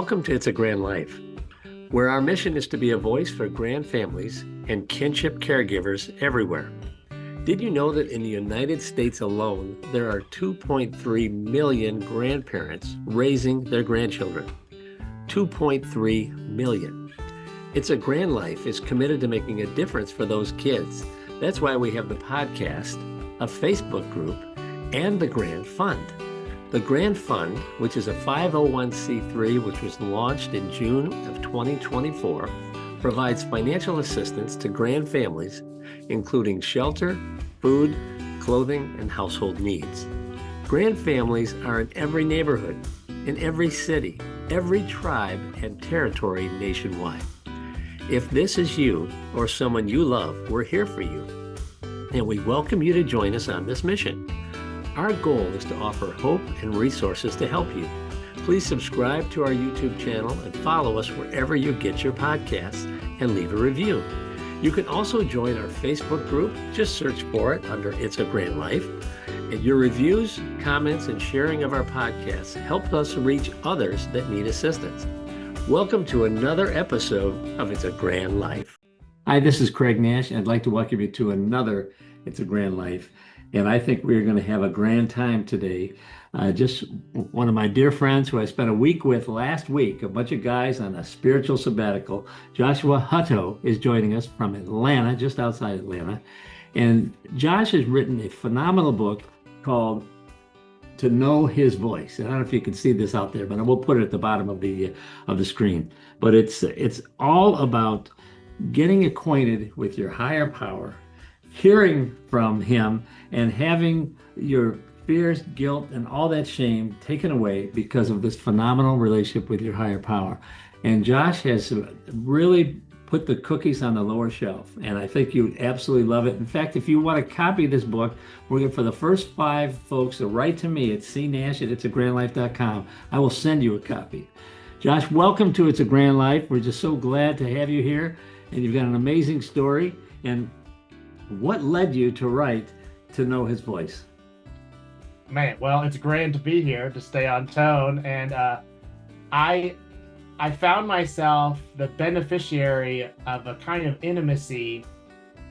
Welcome to It's a Grand Life, where our mission is to be a voice for grand families and kinship caregivers everywhere. Did you know that in the United States alone, there are 2.3 million grandparents raising their grandchildren? 2.3 million. It's a Grand Life is committed to making a difference for those kids. That's why we have the podcast, a Facebook group, and the Grand Fund. The Grand Fund, which is a 501c3 which was launched in June of 2024, provides financial assistance to grand families, including shelter, food, clothing, and household needs. Grand families are in every neighborhood, in every city, every tribe, and territory nationwide. If this is you or someone you love, we're here for you, and we welcome you to join us on this mission. Our goal is to offer hope and resources to help you. Please subscribe to our YouTube channel and follow us wherever you get your podcasts and leave a review. You can also join our Facebook group. Just search for it under It's a Grand Life. And your reviews, comments, and sharing of our podcasts help us reach others that need assistance. Welcome to another episode of It's a Grand Life. Hi, this is Craig Nash. I'd like to welcome you to another It's a Grand Life. And I think we're going to have a grand time today. Just one of my dear friends who I spent a week with last week, a bunch of guys on a spiritual sabbatical, Joshua Hutto, is joining us from Atlanta, just outside Atlanta. And Josh has written a phenomenal book called To Know His Voice. And I don't know if you can see this out there, but I will put it at the bottom of the screen. But it's all about getting acquainted with your higher power, hearing from him, and having your fears, guilt, and all that shame taken away because of this phenomenal relationship with your higher power. And Josh has really put the cookies on the lower shelf, and I think you'd absolutely love it. In fact, if you want to copy this book, we're going for the first 5 folks to write to me at cnash@itsagrandlife.com. I will send you a copy. Josh, welcome to It's a Grand Life. We're just so glad to have you here, and you've got an amazing story. And what led you to write To Know His Voice? Man, well, it's grand to be here, to stay on tone. And I found myself the beneficiary of a kind of intimacy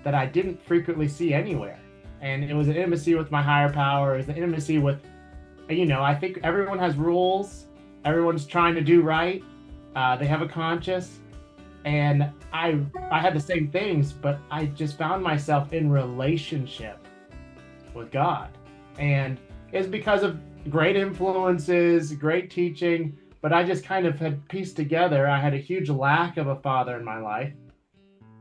that I didn't frequently see anywhere. And it was an intimacy with my higher power. It was an intimacy with, I think everyone has rules. Everyone's trying to do right. They have a conscience. And I had the same things, but I just found myself in relationship with God. And it's because of great influences, great teaching, but I just kind of had pieced together. I had a huge lack of a father in my life.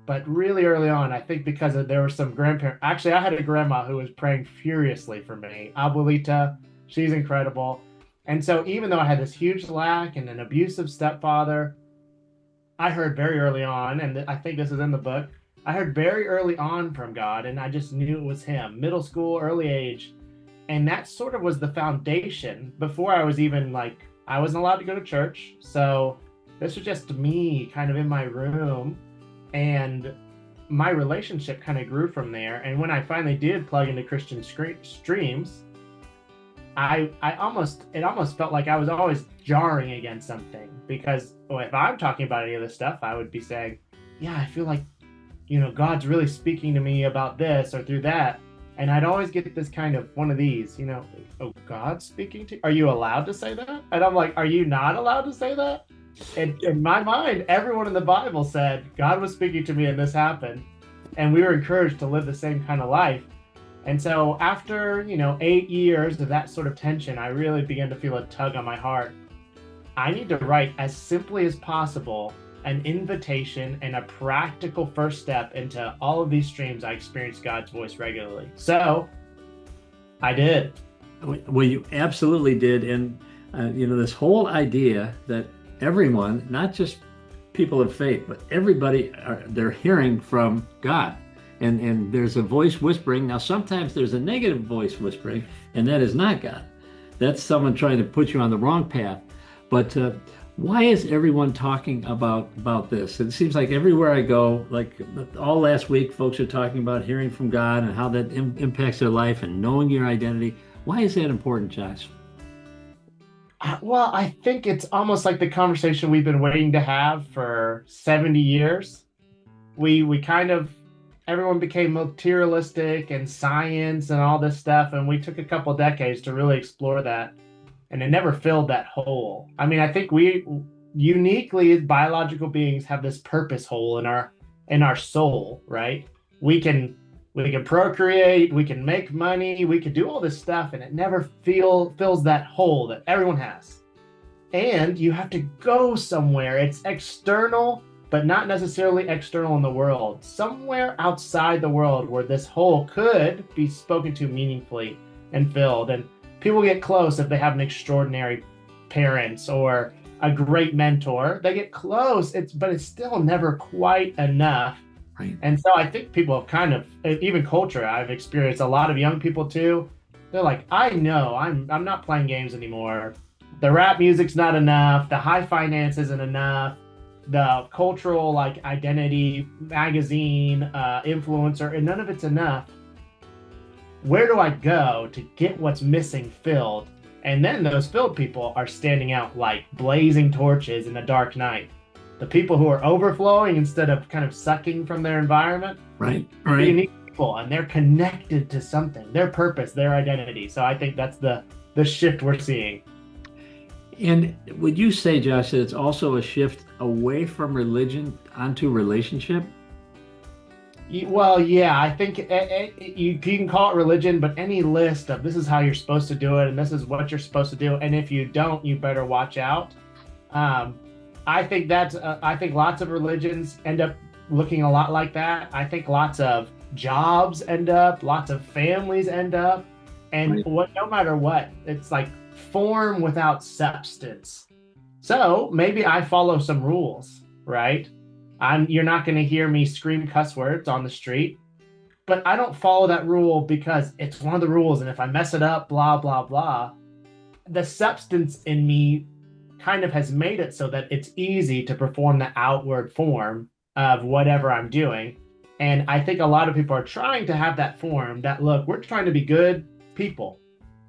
But really early on, I think because there were some grandparents. Actually, I had a grandma who was praying furiously for me. Abuelita, she's incredible. And so even though I had this huge lack and an abusive stepfather, I heard very early on, and I think this is in the book, I heard very early on from God, and I just knew it was him, middle school, early age. And that sort of was the foundation before I was even I wasn't allowed to go to church. So this was just me kind of in my room, and my relationship kind of grew from there. And when I finally did plug into Christian streams, it almost felt like I was always jarring against something, because if I'm talking about any of this stuff, I would be saying, yeah, I feel like, God's really speaking to me about this or through that. And I'd always get this kind of one of these, oh, God's speaking to you? Are you allowed to say that? And I'm like, are you not allowed to say that? And in my mind, everyone in the Bible said, God was speaking to me and this happened. And we were encouraged to live the same kind of life. And so after, 8 years of that sort of tension, I really began to feel a tug on my heart. I need to write as simply as possible an invitation and a practical first step into all of these streams I experience God's voice regularly. So I did. Well, you absolutely did. And, this whole idea that everyone, not just people of faith, but everybody, they're hearing from God. And there's a voice whispering. Now, sometimes there's a negative voice whispering, and that is not God. That's someone trying to put you on the wrong path. But why is everyone talking about this? It seems like everywhere I go, like all last week, folks are talking about hearing from God and how that impacts their life and knowing your identity. Why is that important, Josh? Well, I think it's almost like the conversation we've been waiting to have for 70 years. We kind of everyone became materialistic and science and all this stuff, and we took a couple decades to really explore that, and it never filled that hole. I mean, I think we uniquely as biological beings have this purpose hole in our soul, right? We can we can procreate, we can make money, we can do all this stuff, and it never fills that hole that everyone has. And you have to go somewhere. It's external, but not necessarily external in the world. Somewhere outside the world where this hole could be spoken to meaningfully and filled. And people get close if they have an extraordinary parents or a great mentor. They get close, but it's still never quite enough. Right. And so I think people have kind of, even culture, I've experienced a lot of young people too. They're like, I know I'm not playing games anymore. The rap music's not enough. The high finance isn't enough. The cultural like identity, magazine, influencer, and none of it's enough. Where do I go to get what's missing filled? And then those filled people are standing out like blazing torches in the dark night. The people who are overflowing instead of kind of sucking from their environment. Right. They're unique people, and they're connected to something, their purpose, their identity. So I think that's the shift we're seeing. And would you say, Josh, that it's also a shift away from religion onto relationship? Well, yeah, I think you can call it religion, but any list of this is how you're supposed to do it and this is what you're supposed to do, and if you don't, you better watch out. I think I think lots of religions end up looking a lot like that. I think lots of jobs end up, lots of families end up, and no matter what, it's like form without substance. So maybe I follow some rules, right? You're not going to hear me scream cuss words on the street, but I don't follow that rule because it's one of the rules, and if I mess it up, blah blah blah. The substance in me kind of has made it so that it's easy to perform the outward form of whatever I'm doing. And I think a lot of people are trying to have that form, that look, we're trying to be good people,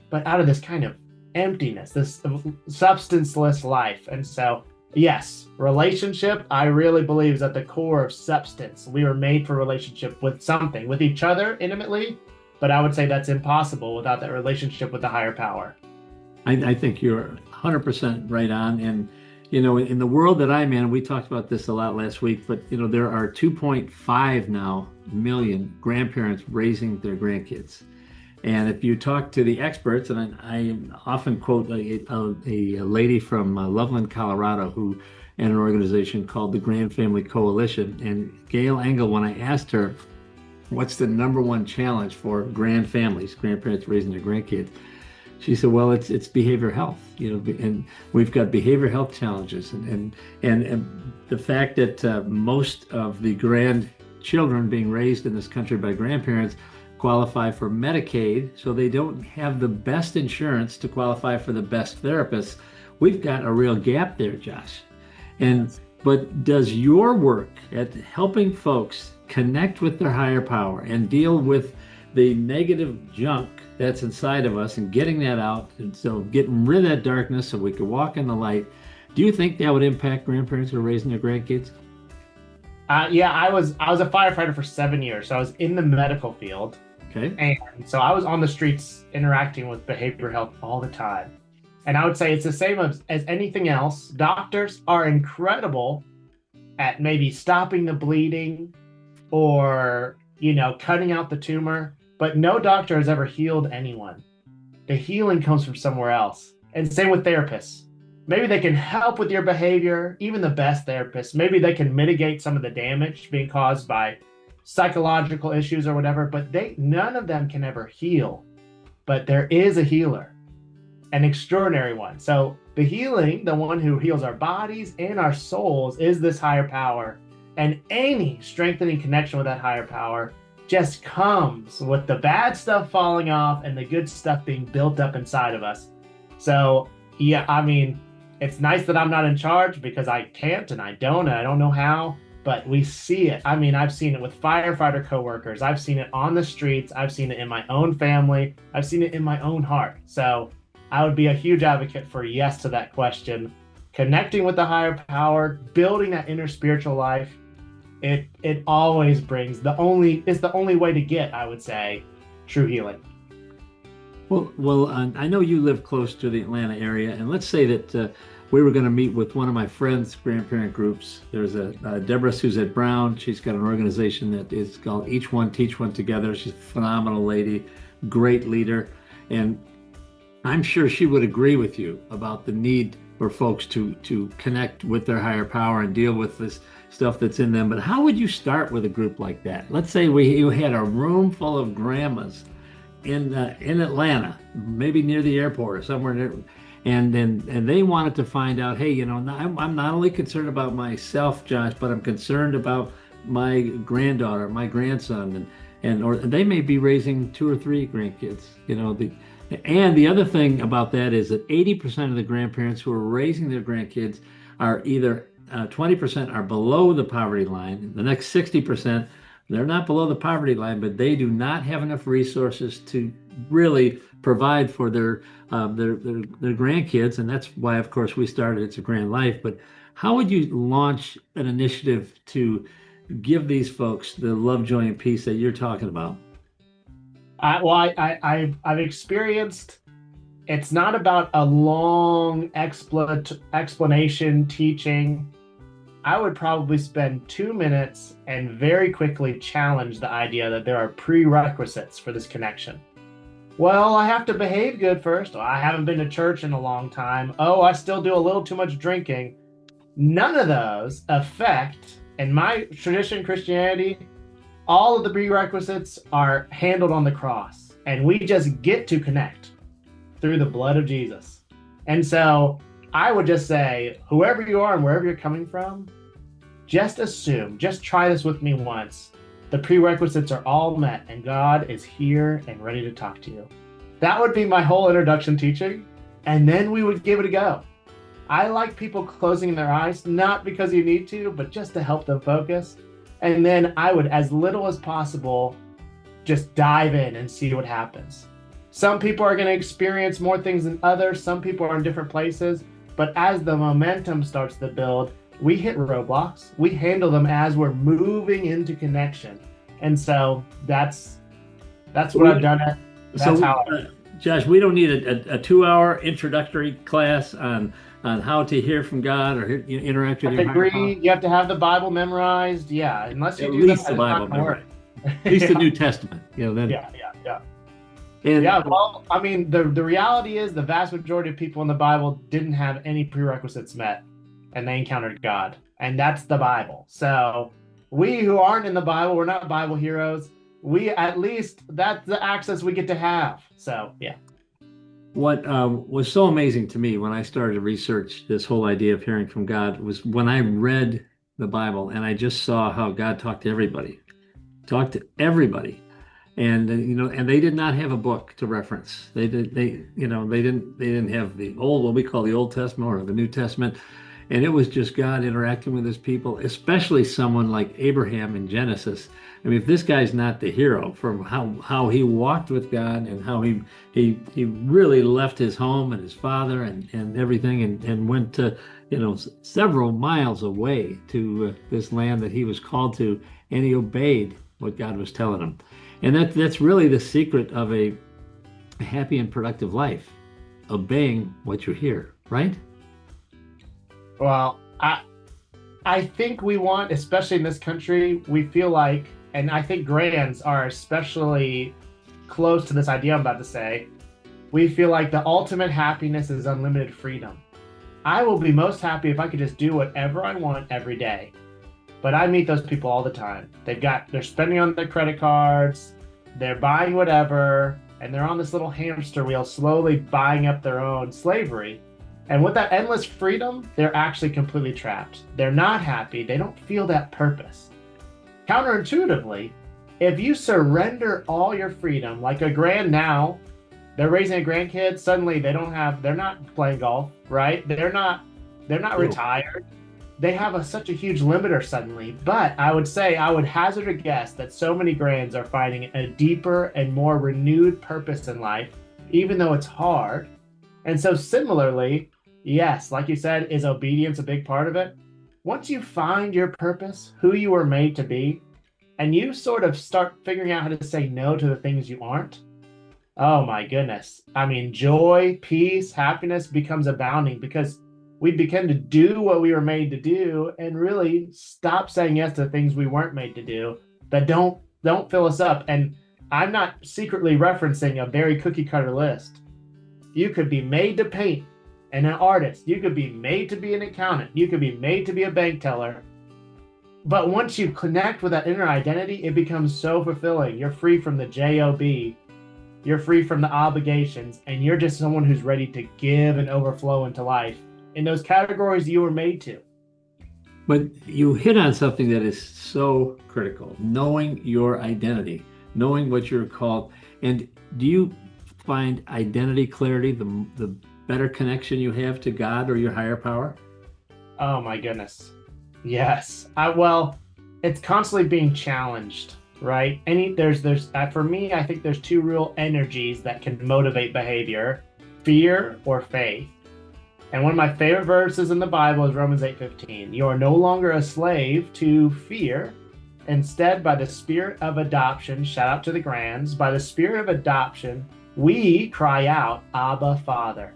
but out of this kind of emptiness, this substanceless life. And so, yes, relationship, I really believe, is at the core of substance. We were made for relationship with something, with each other intimately, but I would say that's impossible without that relationship with the higher power. I think you're 100% right on. And, you know, in the world that I'm in, we talked about this a lot last week, but, you know, there are 2.5 now million grandparents raising their grandkids. And if you talk to the experts, and I often quote a lady from Loveland, Colorado, who and an organization called the Grandfamily Coalition. And Gail Engel, when I asked her, what's the number one challenge for grandfamilies, grandparents raising their grandkids? She said, well, it's behavioral health, you know, and we've got behavioral health challenges. And the fact that most of the grandchildren being raised in this country by grandparents qualify for Medicaid, so they don't have the best insurance to qualify for the best therapists. We've got a real gap there, Josh. But does your work at helping folks connect with their higher power and deal with the negative junk that's inside of us and getting that out, and so getting rid of that darkness so we can walk in the light, do you think that would impact grandparents who are raising their grandkids? Yeah, I was a firefighter for 7 years, so I was in the medical field. Okay. And so I was on the streets interacting with behavioral health all the time. And I would say it's the same as anything else. Doctors are incredible at maybe stopping the bleeding or, you know, cutting out the tumor, but no doctor has ever healed anyone. The healing comes from somewhere else. And same with therapists. Maybe they can help with your behavior, even the best therapists. Maybe they can mitigate some of the damage being caused by psychological issues or whatever, but none of them can ever heal. But there is a healer, an extraordinary one. So the healing, the one who heals our bodies and our souls, is this higher power. And any strengthening connection with that higher power just comes with the bad stuff falling off and the good stuff being built up inside of us. So yeah, I mean, it's nice that I'm not in charge because I can't and I don't know how. But we see it. I mean, I've seen it with firefighter coworkers. I've seen it on the streets. I've seen it in my own family. I've seen it in my own heart. So I would be a huge advocate for yes to that question. Connecting with the higher power, building that inner spiritual life, it always brings it's the only way to get, I would say, true healing. Well, I know you live close to the Atlanta area, and let's say that we were going to meet with one of my friends' grandparent groups. There's a Deborah Suzette Brown. She's got an organization that is called Each One Teach One Together. She's a phenomenal lady, great leader, and I'm sure she would agree with you about the need for folks to connect with their higher power and deal with this stuff that's in them. But how would you start with a group like that? Let's say you had a room full of grandmas in Atlanta, maybe near the airport or somewhere near, and they wanted to find out, hey, I'm not only concerned about myself, Josh, but I'm concerned about my granddaughter, my grandson, or they may be raising 2 or 3 grandkids. And the other thing about that is that 80% of the grandparents who are raising their grandkids are either 20% are below the poverty line. The next 60%, they're not below the poverty line, but they do not have enough resources to really provide for their grandkids. And that's why, of course, we started It's a Grand Life. But how would you launch an initiative to give these folks the love, joy, and peace that you're talking about? I've experienced, it's not about a long explanation teaching. I would probably spend 2 minutes and very quickly challenge the idea that there are prerequisites for this connection. Well, I have to behave good first. I haven't been to church in a long time. Oh, I still do a little too much drinking. None of those affect, in my tradition, Christianity, all of the prerequisites are handled on the cross, and we just get to connect through the blood of Jesus. And so I would just say, whoever you are and wherever you're coming from, just try this with me once. The prerequisites are all met, and God is here and ready to talk to you. That would be my whole introduction teaching, and then we would give it a go. I like people closing their eyes, not because you need to, but just to help them focus. And then I would, as little as possible, just dive in and see what happens. Some people are going to experience more things than others. Some people are in different places. But as the momentum starts to build, we hit roadblocks. We handle them as we're moving into connection. And so that's what I've done. Josh, we don't need a 2-hour introductory class on how to hear from God or interact with your higher power. You have to have the Bible memorized. Yeah, unless you at do least that, the Bible memorized. At least the New Testament. Then. Yeah. And, well, I mean, the reality is the vast majority of people in the Bible didn't have any prerequisites met, and they encountered God, and that's the Bible. So we who aren't in the Bible, we're not Bible heroes. At least that's the access we get to have. So, yeah. What was so amazing to me when I started to research this whole idea of hearing from God was when I read the Bible and I just saw how God talked to everybody. And and they did not have a book to reference. They didn't have what we call the Old Testament or the New Testament. And it was just God interacting with his people, especially someone like Abraham in Genesis. I mean, if this guy's not the hero from how he walked with God and how he really left his home and his father and everything and went to, several miles away to this land that he was called to, and he obeyed what God was telling him. And that's really the secret of a happy and productive life, obeying what you hear, right? Well, I think we want, especially in this country, we feel like, and I think grands are especially close to this idea I'm about to say, we feel like the ultimate happiness is unlimited freedom. I will be most happy if I could just do whatever I want every day. But I meet those people all the time. They're spending on their credit cards, they're buying whatever, and they're on this little hamster wheel slowly buying up their own slavery. And with that endless freedom, they're actually completely trapped. They're not happy. They don't feel that purpose. Counterintuitively, if you surrender all your freedom, like a grand now, they're raising a grandkid, suddenly they're not playing golf, right? They're not retired. They have such a huge limiter suddenly. But I would hazard a guess that so many grands are finding a deeper and more renewed purpose in life, even though it's hard. And so similarly, yes, like you said, is obedience a big part of it? Once you find your purpose, who you were made to be, and you sort of start figuring out how to say no to the things you aren't, oh my goodness. I mean, joy, peace, happiness becomes abounding because we begin to do what we were made to do and really stop saying yes to things we weren't made to do that don't fill us up. And I'm not secretly referencing a very cookie cutter list. You could be made to paint and an artist. You could be made to be an accountant. You could be made to be a bank teller. But once you connect with that inner identity, it becomes so fulfilling. You're free from the job. You're free from the obligations, and you're just someone who's ready to give and overflow into life in those categories you were made to. But you hit on something that is so critical, knowing your identity, knowing what you're called. And do you find identity clarity the better connection you have to God or your higher power? Oh my goodness. Yes. Well, it's constantly being challenged, right? There's for me, I think there's two real energies that can motivate behavior: fear or faith. And one of my favorite verses in the Bible is Romans 8:15. You are no longer a slave to fear. Instead, by the spirit of adoption, shout out to the Grands, by the spirit of adoption, we cry out, Abba, Father.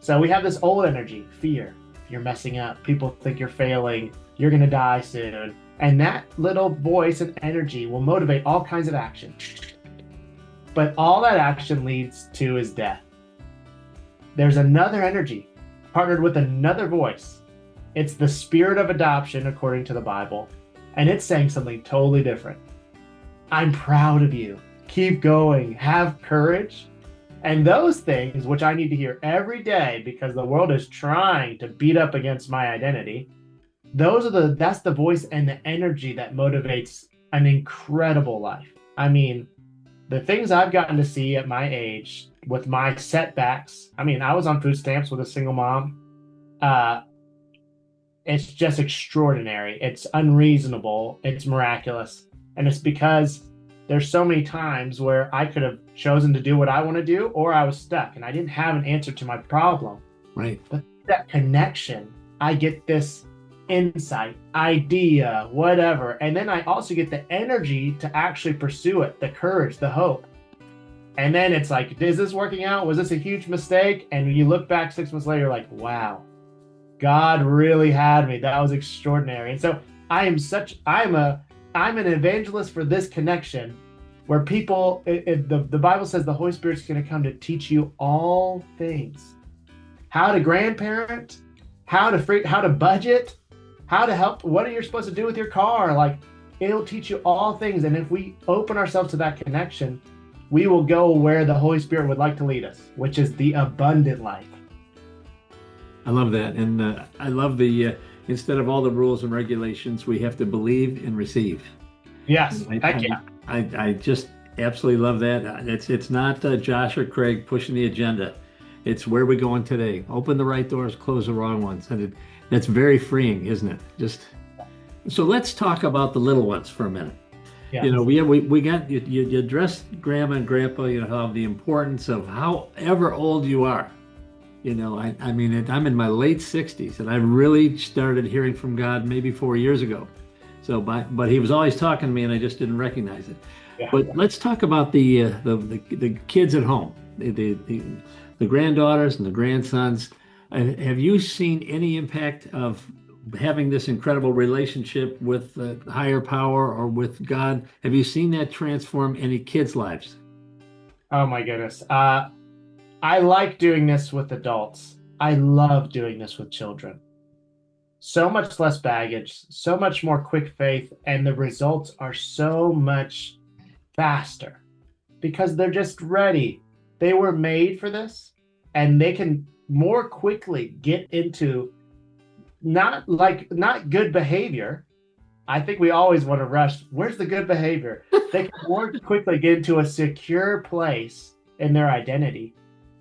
So we have this old energy, fear. You're messing up. People think you're failing. You're going to die soon. And that little voice and energy will motivate all kinds of action. But all that action leads to is death. There's another energy partnered with another voice. It's the spirit of adoption, according to the Bible. And it's saying something totally different. I'm proud of you. Keep going. Have courage. And those things, which I need to hear every day because the world is trying to beat up against my identity, that's the voice and the energy that motivates an incredible life. I mean, the things I've gotten to see at my age with my setbacks. I mean, I was on food stamps with a single mom. It's just extraordinary. It's unreasonable. It's miraculous. And it's because there's so many times where I could have chosen to do what I want to do, or I was stuck and I didn't have an answer to my problem. Right. But that connection, I get this insight, idea, whatever. And then I also get the energy to actually pursue it, the courage, the hope. And then it's like, is this working out? Was this a huge mistake? And you look back 6 months later, you're like, wow, God really had me. That was extraordinary. And so I'm an evangelist for this connection where people, the Bible says the Holy Spirit's going to come to teach you all things. How to grandparent, how to budget, how to help, what are you supposed to do with your car? Like, it'll teach you all things. And if we open ourselves to that connection, we will go where the Holy Spirit would like to lead us, which is the abundant life. I love that. And I love instead of all the rules and regulations, we have to believe and receive. Yes, I just absolutely love that. It's not Josh or Craig pushing the agenda. It's where we're going today. Open the right doors, close the wrong ones. And that's very freeing, isn't it? So let's talk about the little ones for a minute. Yeah. You know, we got you addressed grandma and grandpa, you know, how the importance of however old you are. You know, I mean, I'm in my late 60s and I really started hearing from God maybe 4 years ago. So, but he was always talking to me and I just didn't recognize it. Yeah. But let's talk about the kids at home, the granddaughters and the grandsons. Have you seen any impact of having this incredible relationship with the higher power or with God? Have you seen that transform any kids' lives? Oh my goodness. I like doing this with adults. I love doing this with children. So much less baggage, so much more quick faith, and the results are so much faster because they're just ready. They were made for this, and they can more quickly get into not good behavior. I think we always want to rush. Where's the good behavior? They can more quickly get into a secure place in their identity.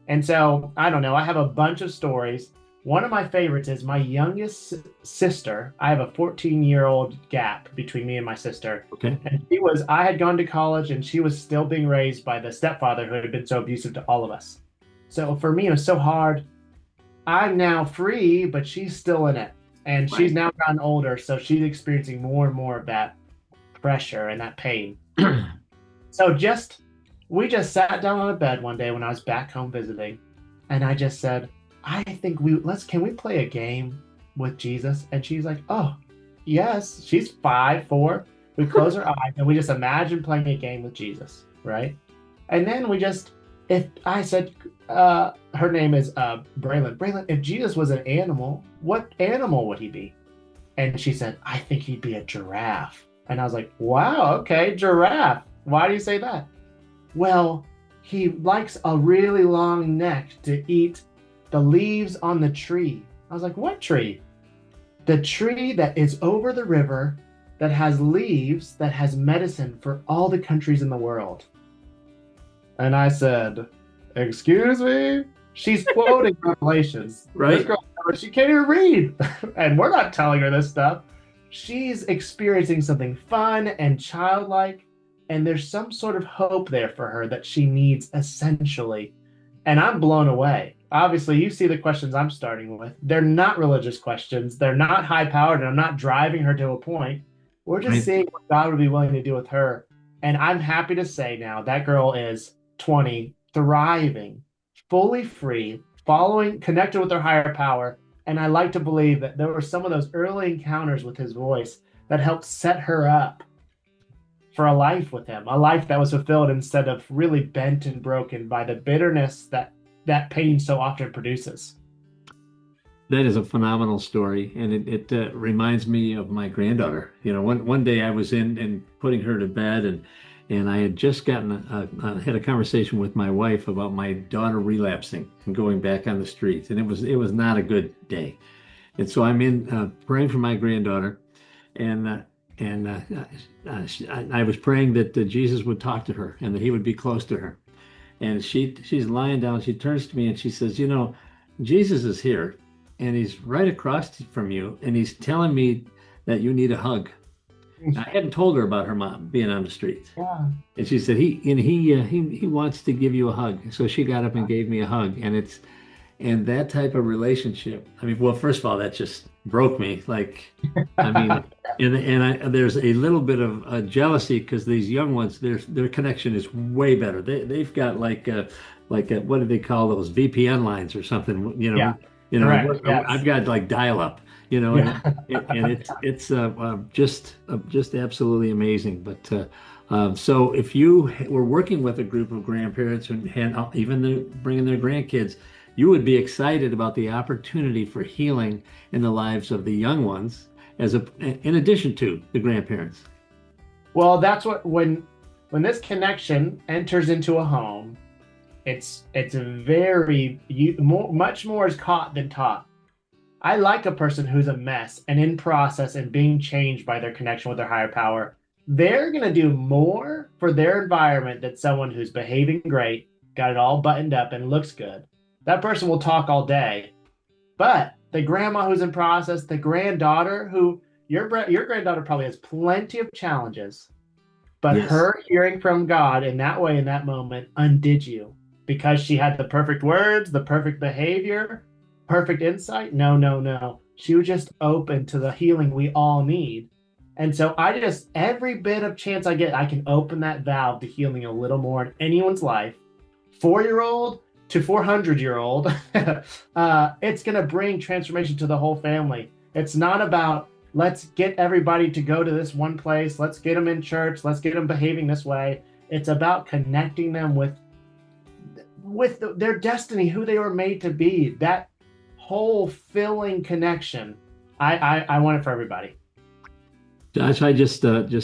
And so, I don't know, I have a bunch of stories. One of my favorites is my youngest sister. I have a 14-year-old gap between me and my sister. Okay. And I had gone to college and she was still being raised by the stepfather who had been so abusive to all of us. So for me, it was so hard. I'm now free, but she's still in it. And she's Right. now gotten older, so she's experiencing more and more of that pressure and that pain. So we just sat down on a bed one day when I was back home visiting, and I just said, I think can we play a game with Jesus? And she's like, oh, yes. She's 5, 4. We close our eyes and we just imagine playing a game with Jesus, right? And then if I said, her name is Braylon. Braylon, if Jesus was an animal, what animal would he be? And she said, I think he'd be a giraffe. And I was like, wow, okay, giraffe. Why do you say that? Well, he likes a really long neck to eat the leaves on the tree. I was like, what tree? The tree that is over the river that has leaves that has medicine for all the countries in the world. And I said, excuse me? She's quoting Revelations. Right. This girl, she can't even read. And we're not telling her this stuff. She's experiencing something fun and childlike. And there's some sort of hope there for her that she needs essentially. And I'm blown away. Obviously, you see the questions I'm starting with. They're not religious questions. They're not high powered, and I'm not driving her to a point. We're just Right. seeing what God would be willing to do with her. And I'm happy to say now that girl is 20, thriving, fully free, connected with her higher power. And I like to believe that there were some of those early encounters with his voice that helped set her up for a life with him, a life that was fulfilled instead of really bent and broken by the bitterness that pain so often produces. That is a phenomenal story, and it reminds me of my granddaughter. You know, one day I was in and putting her to bed, and I had just had a conversation with my wife about my daughter relapsing and going back on the streets, and it was not a good day. And so I'm in praying for my granddaughter, and I was praying that Jesus would talk to her and that he would be close to her. And she's lying down. She turns to me and she says, you know, Jesus is here and he's right across from you and he's telling me that you need a hug. I hadn't told her about her mom being on the streets. Yeah. And she said, he wants to give you a hug. So she got up and gave me a hug. And that type of relationship, I mean, well, first of all, that just broke me. Like, I mean, there's a little bit of jealousy because these young ones, their connection is way better. They've got like what do they call those VPN lines or something? Yeah. Correct, yes. I've got like dial up. Yeah. And it's just absolutely amazing. But so if you were working with a group of grandparents and even bringing their grandkids, you would be excited about the opportunity for healing in the lives of the young ones, in addition to the grandparents. Well, that's what when this connection enters into a home, it's much more is caught than taught. I like a person who's a mess and in process and being changed by their connection with their higher power. They're going to do more for their environment than someone who's behaving great, got it all buttoned up and looks good. That person will talk all day. But the grandma who's in process, the granddaughter who your granddaughter probably has plenty of challenges, but Yes. her hearing from God in that way, in that moment, undid you because she had the perfect words, the perfect behavior, perfect insight. No. She was just open to the healing we all need. And so every bit of chance I get, I can open that valve to healing a little more in anyone's life. 4-year-old to 400-year-old, it's going to bring transformation to the whole family. It's not about let's get everybody to go to this one place, let's get them in church, let's get them behaving this way. It's about connecting them with their destiny, who they were made to be. That whole filling connection, I want it for everybody. Josh, I just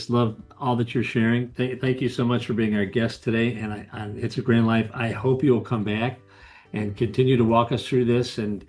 love all that you're sharing. Thank you so much for being our guest today. And It's a Grand Life. I hope you'll come back and continue to walk us through this. And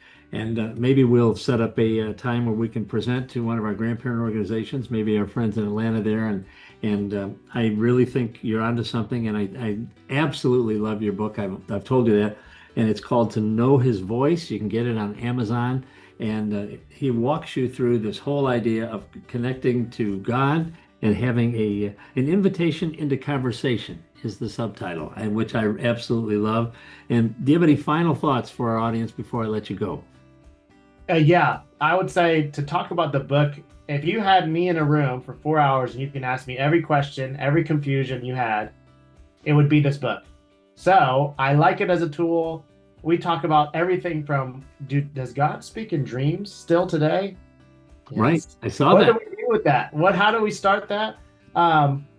maybe we'll set up a time where we can present to one of our grandparent organizations, maybe our friends in Atlanta there. And I really think you're onto something. And I absolutely love your book. I've told you that. And it's called To Know His Voice. You can get it on Amazon. And he walks you through this whole idea of connecting to God and having an invitation into conversation. is the subtitle, and which I absolutely love. And do you have any final thoughts for our audience before I let you go? Yeah, I would say to talk about the book, if you had me in a room for 4 hours and you can ask me every question, every confusion you had, it would be this book. So I like it as a tool. We talk about everything from, does God speak in dreams still today? Yes. Right. I saw What that. do we do with that? How do we start that?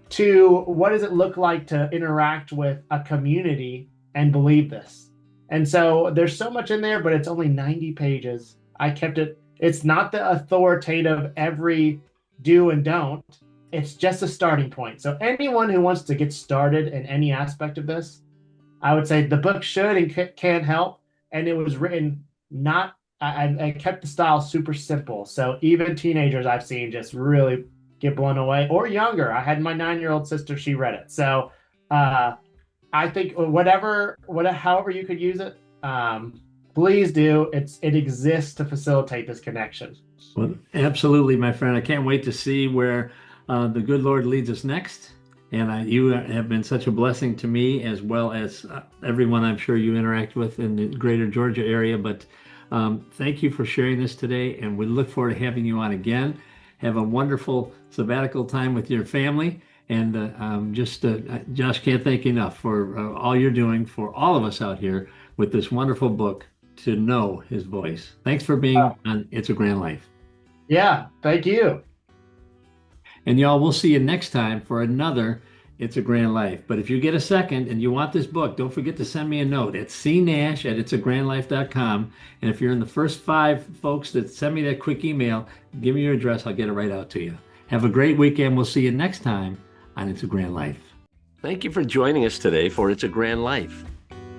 To what does it look like to interact with a community and believe this? And so there's so much in there, but it's only 90 pages. I kept it. It's not the authoritative every do and don't. It's just a starting point. So anyone who wants to get started in any aspect of this, I would say the book should and can help. And it was written not, I kept the style super simple. So even teenagers I've seen just really get blown away, or younger. I had my 9-year-old sister, she read it. So I think however you could use it, please do. It exists to facilitate this connection. Well, absolutely, my friend. I can't wait to see where the good Lord leads us next. And you have been such a blessing to me, as well as everyone I'm sure you interact with in the greater Georgia area. But thank you for sharing this today, and we look forward to having you on again. Have a wonderful sabbatical time with your family. And Josh, can't thank you enough for all you're doing for all of us out here with this wonderful book, To Know His Voice. Thanks for being on It's a Grand Life. Yeah, thank you. And y'all, we'll see you next time for another It's a Grand Life. But if you get a second and you want this book, don't forget to send me a note at cnash@itsagrandlife.com. And if you're in the first 5 folks that send me that quick email, give me your address. I'll get it right out to you. Have a great weekend. We'll see you next time on It's a Grand Life. Thank you for joining us today for It's a Grand Life.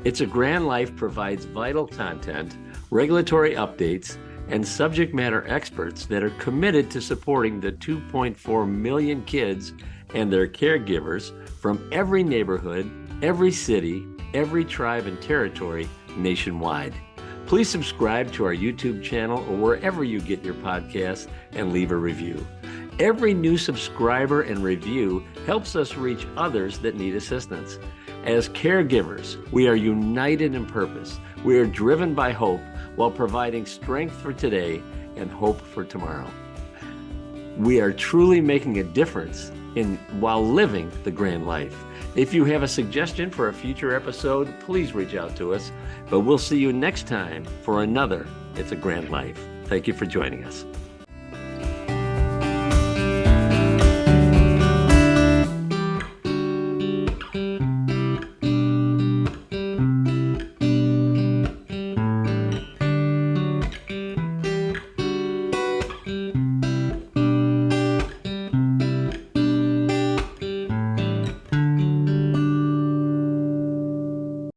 It's a Grand Life provides vital content, regulatory updates, and subject matter experts that are committed to supporting the 2.4 million kids and their caregivers from every neighborhood, every city, every tribe and territory nationwide. Please subscribe to our YouTube channel or wherever you get your podcasts and leave a review. Every new subscriber and review helps us reach others that need assistance. As caregivers, we are united in purpose. We are driven by hope while providing strength for today and hope for tomorrow. We are truly making a difference while living the grand life. If you have a suggestion for a future episode, please reach out to us. But we'll see you next time for another It's a Grand Life. Thank you for joining us.